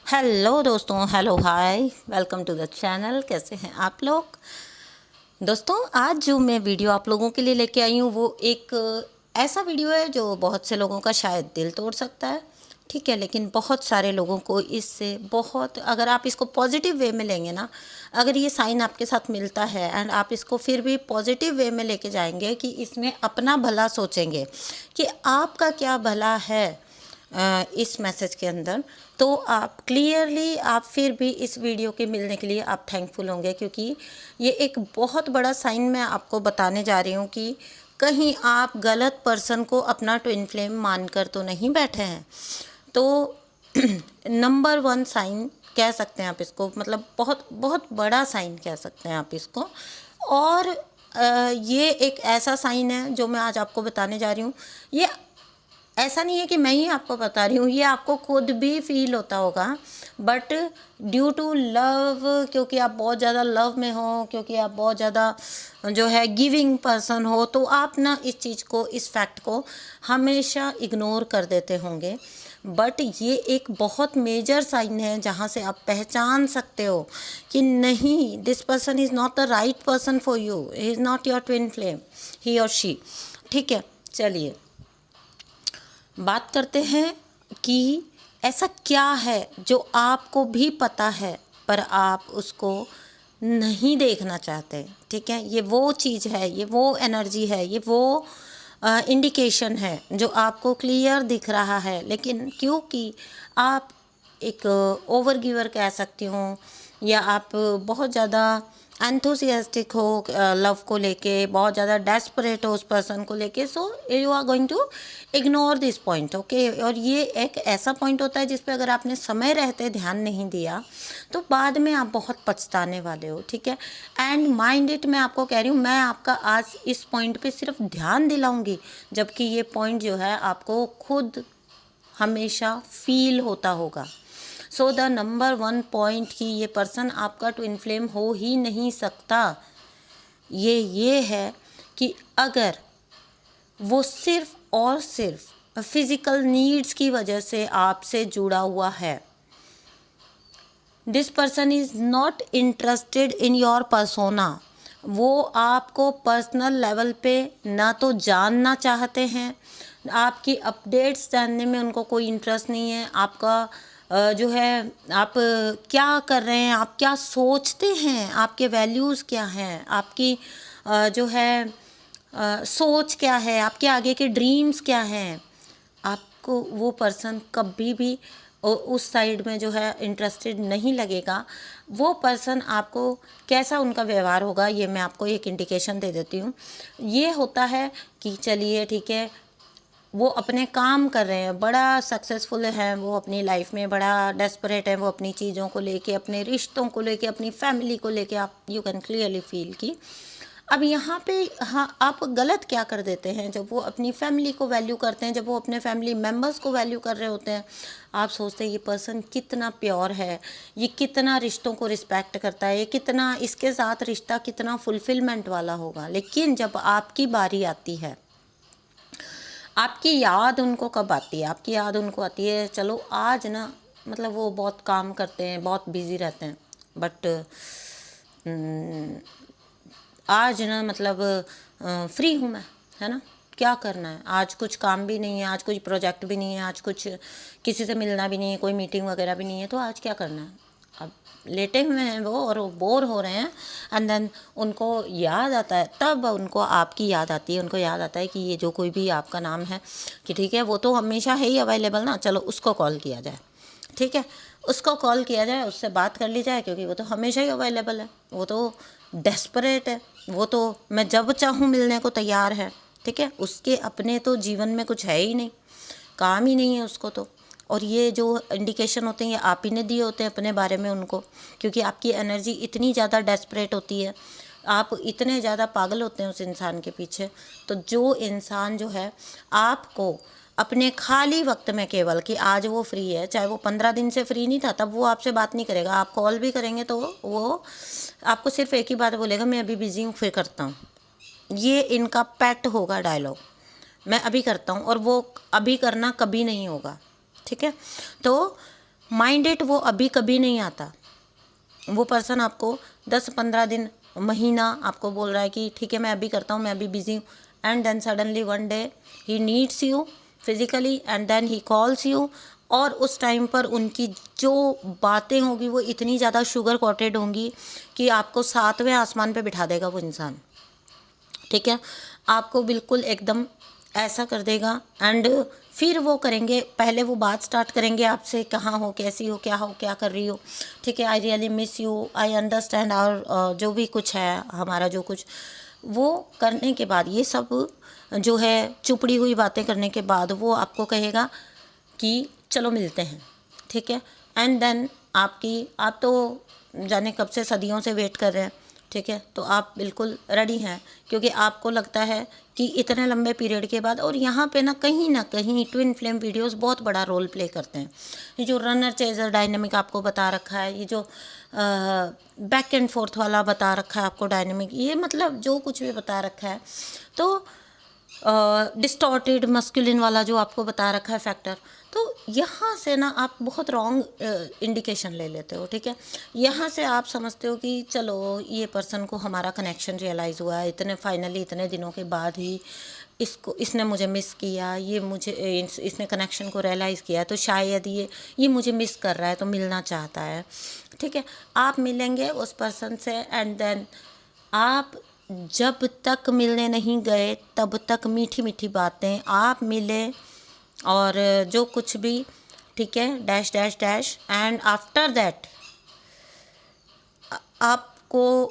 Hello दोस्तों, hello hi, welcome to the channel. कैसे हैं आप लोग दोस्तों? आज जो मैं वीडियो आप लोगों के लिए लेके आई हूँ वो एक ऐसा वीडियो है जो बहुत से लोगों का शायद दिल तोड़ सकता है, ठीक है। लेकिन बहुत सारे लोगों को इससे बहुत, अगर आप इसको पॉजिटिव वे में लेंगे ना, अगर ये साइन आपके साथ मिलता है एंड आप इसको फिर भी पॉजिटिव वे में लेके जाएंगे कि इसमें अपना भला सोचेंगे कि आपका क्या भला है इस मैसेज के अंदर, तो आप क्लियरली आप फिर भी इस वीडियो के मिलने के लिए आप थैंकफुल होंगे, क्योंकि ये एक बहुत बड़ा साइन मैं आपको बताने जा रही हूँ कि कहीं आप गलत पर्सन को अपना ट्विन फ्लेम मानकर तो नहीं बैठे हैं। तो नंबर वन साइन कह सकते हैं आप इसको, मतलब बहुत बहुत बड़ा साइन कह सकते हैं आप इसको। और ये एक ऐसा साइन है जो मैं आज आपको बताने जा रही हूँ। ये ऐसा नहीं है कि मैं ही आपको बता रही हूँ, ये आपको खुद भी फील होता होगा, बट ड्यू टू लव, क्योंकि आप बहुत ज़्यादा लव में हो, क्योंकि आप बहुत ज़्यादा जो है गिविंग पर्सन हो, तो आप ना इस चीज़ को, इस फैक्ट को हमेशा इग्नोर कर देते होंगे। बट ये एक बहुत मेजर साइन है जहाँ से आप पहचान सकते हो कि नहीं, this person is not the right person for you, he is not your twin flame, he और शी। ठीक है, चलिए बात करते हैं कि ऐसा क्या है जो आपको भी पता है पर आप उसको नहीं देखना चाहते। ठीक है, ये वो चीज़ है, ये वो एनर्जी है, ये वो इंडिकेशन है जो आपको क्लियर दिख रहा है, लेकिन क्योंकि आप एक ओवर गिवर कह सकती हूँ, या आप बहुत ज़्यादा एंथुसियास्टिक हो लव को लेके, बहुत ज़्यादा डेस्परेट हो उस पर्सन को लेके, so you are going to ignore this point, okay. और ये एक ऐसा पॉइंट होता है जिस पे अगर आपने समय रहते ध्यान नहीं दिया तो बाद में आप बहुत पछताने वाले हो, ठीक है। एंड माइंड इट, मैं आपको कह रही हूँ, मैं आपका आज इस पॉइंट पे सिर्फ ध्यान दिलाऊंगी, जबकि ये पॉइंट जो है आपको खुद हमेशा फील होता होगा। So the number one point कि ये पर्सन आपका ट्विन फ्लेम हो ही नहीं सकता, ये है कि अगर वो सिर्फ और सिर्फ फिजिकल नीड्स की वजह से आपसे जुड़ा हुआ है। This person is not interested in your persona. वो आपको पर्सनल लेवल पे ना तो जानना चाहते हैं, आपकी अपडेट्स जानने में उनको कोई इंटरेस्ट नहीं है। आपका जो है, आप क्या कर रहे हैं, आप क्या सोचते हैं, आपके वैल्यूज़ क्या हैं, आपकी जो है सोच क्या है, आपके आगे के ड्रीम्स क्या हैं, आपको वो पर्सन कभी भी उस साइड में जो है इंटरेस्टेड नहीं लगेगा। वो पर्सन आपको कैसा उनका व्यवहार होगा, ये मैं आपको एक इंडिकेशन दे देती हूँ। ये होता है कि चलिए ठीक है, वो अपने काम कर रहे हैं, बड़ा सक्सेसफुल हैं वो अपनी लाइफ में, बड़ा डेस्परेट है वो अपनी चीज़ों को लेके, अपने रिश्तों को लेके, अपनी फैमिली को लेके। आप यू कैन क्लियरली फील कि अब यहाँ पे हाँ, आप गलत क्या कर देते हैं जब वो अपनी फैमिली को वैल्यू करते हैं, जब वो अपने फैमिली मेम्बर्स को वैल्यू कर रहे होते हैं। आप सोचते हैं ये पर्सन कितना प्योर है, ये कितना रिश्तों को रिस्पेक्ट करता है, ये कितना, इसके साथ रिश्ता कितना फुलफिलमेंट वाला होगा। लेकिन जब आपकी बारी आती है, आपकी याद उनको कब आती है? आपकी याद उनको आती है, चलो आज ना, मतलब वो बहुत काम करते हैं, बहुत बिजी रहते हैं, बट आज ना मतलब फ्री हूँ मैं, है ना, क्या करना है, आज कुछ काम भी नहीं है, आज कोई प्रोजेक्ट भी नहीं है, आज कुछ किसी से मिलना भी नहीं है, कोई मीटिंग वगैरह भी नहीं है, तो आज क्या करना है। अब लेटे हुए हैं वो और वो बोर हो रहे हैं, एंड देन उनको याद आता है, तब उनको आपकी याद आती है, उनको याद आता है कि ये जो कोई भी आपका नाम है कि ठीक है, वो तो हमेशा है ही अवेलेबल ना, चलो उसको कॉल किया जाए, ठीक है, उसको कॉल किया जाए, उससे बात कर ली जाए, क्योंकि वो तो हमेशा ही अवेलेबल है, वो तो डेस्परेट है, वो तो मैं जब चाहूँ मिलने को तैयार है, ठीक है। उसके अपने तो जीवन में कुछ है ही नहीं, काम ही नहीं है उसको तो। और ये जो इंडिकेशन होते हैं ये आप ही ने दिए होते हैं अपने बारे में उनको, क्योंकि आपकी एनर्जी इतनी ज़्यादा डेस्परेट होती है, आप इतने ज़्यादा पागल होते हैं उस इंसान के पीछे। तो जो इंसान जो है आपको अपने खाली वक्त में, केवल कि आज वो फ्री है, चाहे वो 15 दिन से फ्री नहीं था, तब वो आपसे बात नहीं करेगा। आप कॉल भी करेंगे तो वो आपको सिर्फ एक ही बात बोलेगा, मैं अभी बिज़ी हूँ, फिर करता हूँ। ये इनका पेट होगा डायलॉग, मैं अभी करता हूँ, और वो अभी करना कभी नहीं होगा, ठीक है। तो माइंडेड वो अभी कभी नहीं आता। वो पर्सन आपको 10-15 दिन, महीना आपको बोल रहा है कि ठीक है मैं अभी करता हूँ, मैं अभी बिजी हूँ, and then suddenly one day he needs you physically and then he calls you. और उस टाइम पर उनकी जो बातें होंगी वो इतनी ज़्यादा शुगर कोटेड होंगी कि आपको 7वें आसमान पे बिठा देगा वो इंसान। ठीक है, आपको बिल्कुल एकदम ऐसा कर देगा। एंड फिर वो करेंगे, पहले वो बात स्टार्ट करेंगे आपसे, कहाँ हो, कैसी हो, क्या कर रही हो, ठीक है, I really miss you, I understand, और जो भी कुछ है हमारा जो कुछ, वो करने के बाद, ये सब जो है चुपड़ी हुई बातें करने के बाद वो आपको कहेगा कि चलो मिलते हैं। ठीक है, एंड देन आप तो जाने कब से सदियों से वेट कर रहे हैं। ठीक है, तो आप बिल्कुल रेडी हैं, क्योंकि आपको लगता है कि इतने लंबे पीरियड के बाद, और यहाँ पे ना कहीं ट्विन फ्लेम वीडियोस बहुत बड़ा रोल प्ले करते हैं। ये जो रनर चेजर डायनेमिक आपको बता रखा है, ये जो बैक एंड फोर्थ वाला बता रखा है आपको डायनेमिक, ये मतलब जो कुछ भी बता रखा है, तो डिस्टॉर्टेड मस्कुलिन वाला जो आपको बता रखा है फैक्टर, तो यहाँ से ना आप बहुत रॉन्ग इंडिकेशन ले लेते हो। ठीक है, यहाँ से आप समझते हो कि चलो ये पर्सन को हमारा कनेक्शन रियलाइज़ हुआ है, फाइनली इतने दिनों के बाद ही इसने मुझे मिस किया, इसने कनेक्शन को रियलाइज़ किया, तो शायद ये मुझे मिस कर रहा है, तो मिलना चाहता है। ठीक है, आप मिलेंगे उस पर्सन से, एंड देन आप जब तक मिलने नहीं गए तब तक मीठी मीठी बातें, आप मिले और जो कुछ भी, ठीक है, dash dash dash, and after that आपको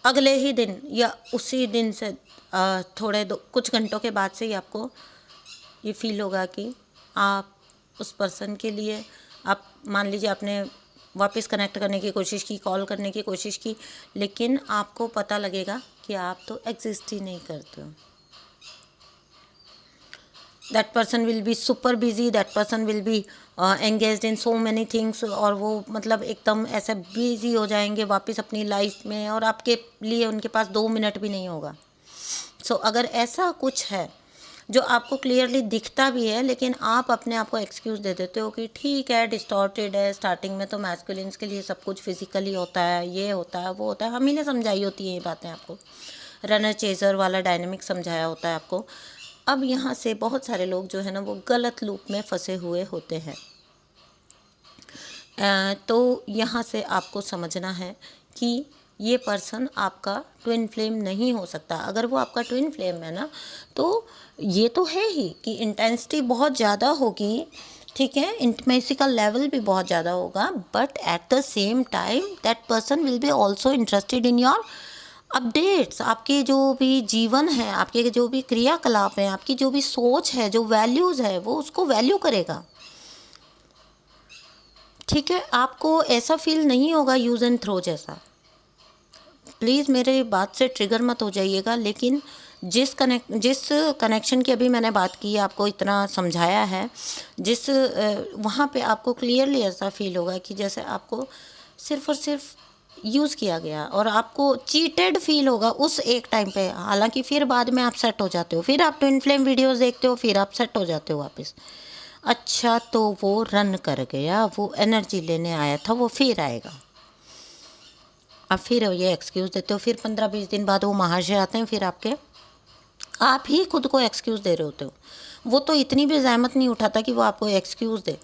अगले ही दिन या उसी दिन से कुछ घंटों के बाद से ही आपको ये फील होगा कि आप उस पर्सन के लिए, आप मान लीजिए आपने वापस कनेक्ट करने की कोशिश की, कॉल करने की कोशिश की, लेकिन आपको पता लगेगा कि आप तो एग्जिस्ट ही नहीं करते हो। That person will be super busy, that person will be engaged in so many things, और वो मतलब एकदम ऐसे बिजी हो जाएंगे वापस अपनी लाइफ में, और आपके लिए उनके पास 2 मिनट भी नहीं होगा। सो अगर ऐसा कुछ है जो आपको क्लियरली दिखता भी है, लेकिन आप अपने आप को एक्सक्यूज़ दे देते हो कि ठीक है डिस्टॉर्टेड है, स्टार्टिंग में तो मैस्कुलिन्स के लिए सब कुछ फिजिकली होता है, ये होता है, वो होता है, हम ही ने समझाई होती है ये बातें आपको, रनर चेजर वाला डायनेमिक समझाया होता है आपको। अब यहाँ से बहुत सारे लोग जो है ना वो गलत लूप में फंसे हुए होते हैं। तो यहाँ से आपको समझना है कि ये पर्सन आपका ट्विन फ्लेम नहीं हो सकता। अगर वो आपका ट्विन फ्लेम है ना, तो ये तो है ही कि इंटेंसिटी बहुत ज़्यादा होगी, ठीक है, इंटीमेसी का लेवल भी बहुत ज़्यादा होगा, but at the same time that person will be also interested in your updates. आपके जो भी जीवन है, आपके जो भी क्रियाकलाप हैं, आपकी जो भी सोच है, जो वैल्यूज़ है, वो उसको वैल्यू करेगा। ठीक है, आपको ऐसा फील नहीं होगा यूज़ एंड थ्रो जैसा। प्लीज़ मेरे बात से ट्रिगर मत हो जाइएगा, लेकिन जिस कनेक्शन की अभी मैंने बात की, आपको इतना समझाया है, वहाँ पे आपको क्लियरली ऐसा फील होगा कि जैसे आपको सिर्फ़ और सिर्फ यूज़ किया गया, और आपको चीटेड फील होगा उस एक टाइम पे। हालांकि फिर बाद में आप सेट हो जाते हो, फिर आप ट्विन फ्लेम वीडियोस देखते हो, फिर आप सेट हो जाते हो वापस। अच्छा, तो वो रन कर गया, वो एनर्जी लेने आया था, वो फिर आएगा। अब फिर ये एक्सक्यूज़ देते हो, फिर 15-20 दिन बाद वो महाशय आते हैं, फिर आप ही खुद को एक्सक्यूज़ दे रहे होते हो। वो तो इतनी भी ज़हमत नहीं उठाता कि वो आपको एक्सक्यूज़ दे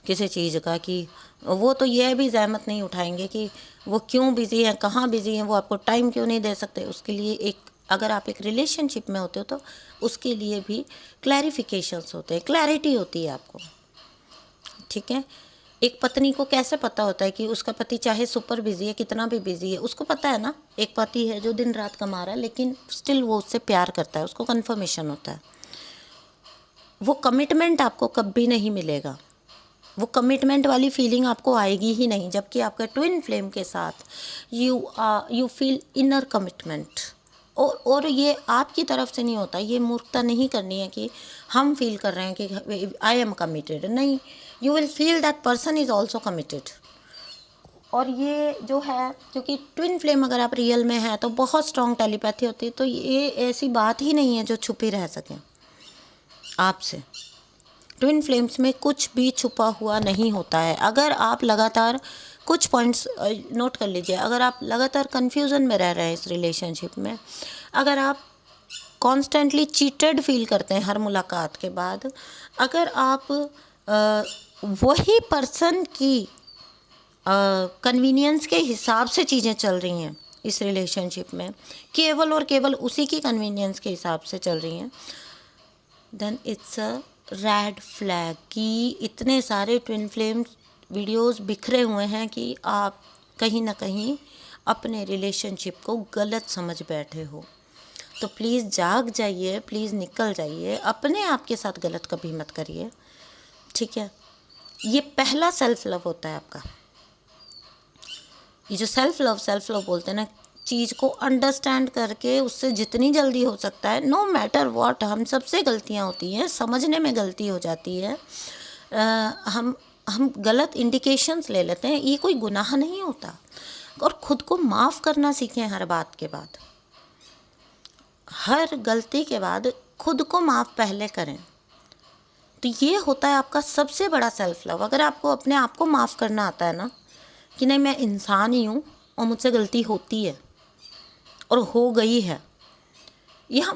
किसी चीज़ का, कि वो तो यह भी ज़हमत नहीं उठाएंगे कि वो क्यों बिज़ी हैं, कहाँ बिज़ी हैं, वो आपको टाइम क्यों नहीं दे सकते। उसके लिए अगर आप एक रिलेशनशिप में होते हो तो उसके लिए भी क्लैरिफिकेशंस होते हैं, क्लैरिटी होती है आपको। ठीक है, एक पत्नी को कैसे पता होता है कि उसका पति चाहे सुपर बिजी है, कितना भी बिजी है, उसको पता है ना, एक पति है जो दिन रात कमा रहा है लेकिन स्टिल वो उससे प्यार करता है, उसको कन्फर्मेशन होता है। वो कमिटमेंट आपको कभी नहीं मिलेगा, वो कमिटमेंट वाली फीलिंग आपको आएगी ही नहीं, जबकि आपका ट्विन फ्लेम के साथ यू फील इनर कमिटमेंट। और ये आपकी तरफ से नहीं होता, ये मूर्खता नहीं करनी है कि हम फील कर रहे हैं कि आई एम कमिटेड, नहीं, you will feel that person is also committed. और ये जो है, क्योंकि ट्विन फ्लेम अगर आप रियल में है तो बहुत स्ट्रॉन्ग टेलीपैथी होती है, तो ये ऐसी बात ही नहीं है जो छुपी रह सके आपसे। ट्विन फ्लेम्स में कुछ भी छुपा हुआ नहीं होता है। अगर आप लगातार कुछ पॉइंट्स नोट कर लीजिए, अगर आप लगातार कन्फ्यूज़न में रह रहे हैं इस रिलेशनशिप में, अगर आप कॉन्स्टेंटली चीटेड फील करते हैं हर मुलाकात के बाद, अगर आप वही पर्सन की कन्वीनियंस के हिसाब से चीज़ें चल रही हैं इस रिलेशनशिप में, केवल और केवल उसी की कन्वीनियंस के हिसाब से चल रही हैं, then it's a red flag कि इतने सारे ट्विन फ्लेम्स वीडियोस बिखरे हुए हैं कि आप कहीं ना कहीं अपने रिलेशनशिप को गलत समझ बैठे हो। तो प्लीज़ जाग जाइए, प्लीज़ निकल जाइए, अपने आप के साथ गलत कभी मत करिए, ठीक है। ये पहला सेल्फ लव होता है आपका। ये जो सेल्फ लव बोलते हैं ना, चीज़ को अंडरस्टैंड करके उससे जितनी जल्दी हो सकता है, नो मैटर व्हाट, हम सबसे गलतियाँ होती हैं, समझने में गलती हो जाती है, हम गलत इंडिकेशंस ले लेते हैं, ये कोई गुनाह नहीं होता। और ख़ुद को माफ़ करना सीखें हर बात के बाद, हर गलती के बाद खुद को माफ़ पहले करें। तो ये होता है आपका सबसे बड़ा सेल्फ लव। अगर आपको अपने आप को माफ़ करना आता है ना, कि नहीं मैं इंसान ही हूँ और मुझसे गलती होती है और हो गई है, यहाँ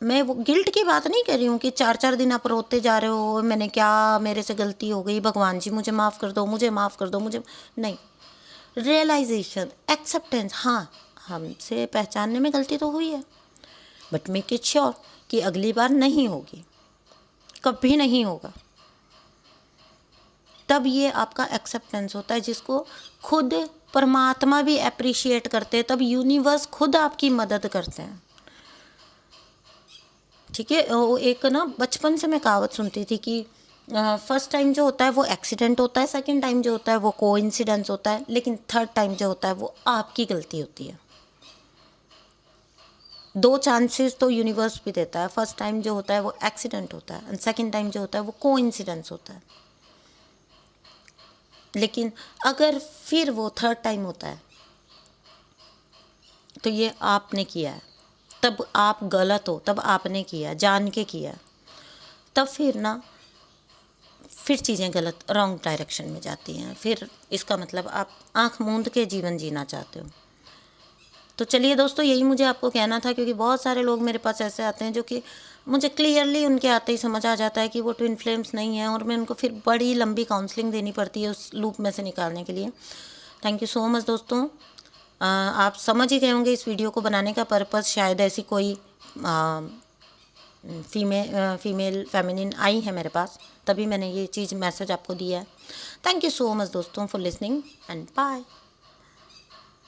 मैं वो गिल्ट की बात नहीं कर रही हूँ कि 4-4 दिन आप रोते जा रहे हो, मैंने क्या, मेरे से गलती हो गई, भगवान जी मुझे माफ़ कर दो, मुझे माफ़ कर दो, मुझे नहीं। रियलाइजेशन, एक्सेप्टेंस, हाँ हमसे पहचानने में गलती तो हुई है, बट मेक इट श्योर कि अगली बार नहीं होगी, कभी नहीं होगा। तब ये आपका एक्सेप्टेंस होता है, जिसको खुद परमात्मा भी अप्रिशिएट करते हैं, तब यूनिवर्स खुद आपकी मदद करते हैं, ठीक है। वो एक ना बचपन से मैं कहावत सुनती थी कि फर्स्ट टाइम जो होता है वो एक्सीडेंट होता है, सेकंड टाइम जो होता है वो कोइंसिडेंस होता है, लेकिन थर्ड टाइम जो होता है वो आपकी गलती होती है। 2 चांसेस तो यूनिवर्स भी देता है। फर्स्ट टाइम जो होता है वो एक्सीडेंट होता है एंड सेकंड टाइम जो होता है वो कोइंसिडेंस होता है। लेकिन अगर फिर वो थर्ड टाइम होता है तो ये आपने किया है, तब आप गलत हो, तब आपने किया, जान के किया, तब फिर चीज़ें गलत रॉन्ग डायरेक्शन में जाती हैं। फिर इसका मतलब आप आँख मूंद के जीवन जीना चाहते हो। तो चलिए दोस्तों, यही मुझे आपको कहना था, क्योंकि बहुत सारे लोग मेरे पास ऐसे आते हैं जो कि मुझे क्लियरली उनके आते ही समझ आ जाता है कि वो ट्विन फ्लेम्स नहीं है, और मैं उनको फिर बड़ी लंबी काउंसलिंग देनी पड़ती है उस लूप में से निकालने के लिए। थैंक यू सो मच दोस्तों। आप समझ ही गए होंगे इस वीडियो को बनाने का पर्पज़, शायद ऐसी कोई फीमेल फेमिनिन आई है मेरे पास, तभी मैंने ये चीज़ मैसेज आपको दिया है। थैंक यू सो मच दोस्तों फॉर लिसनिंग एंड बाय।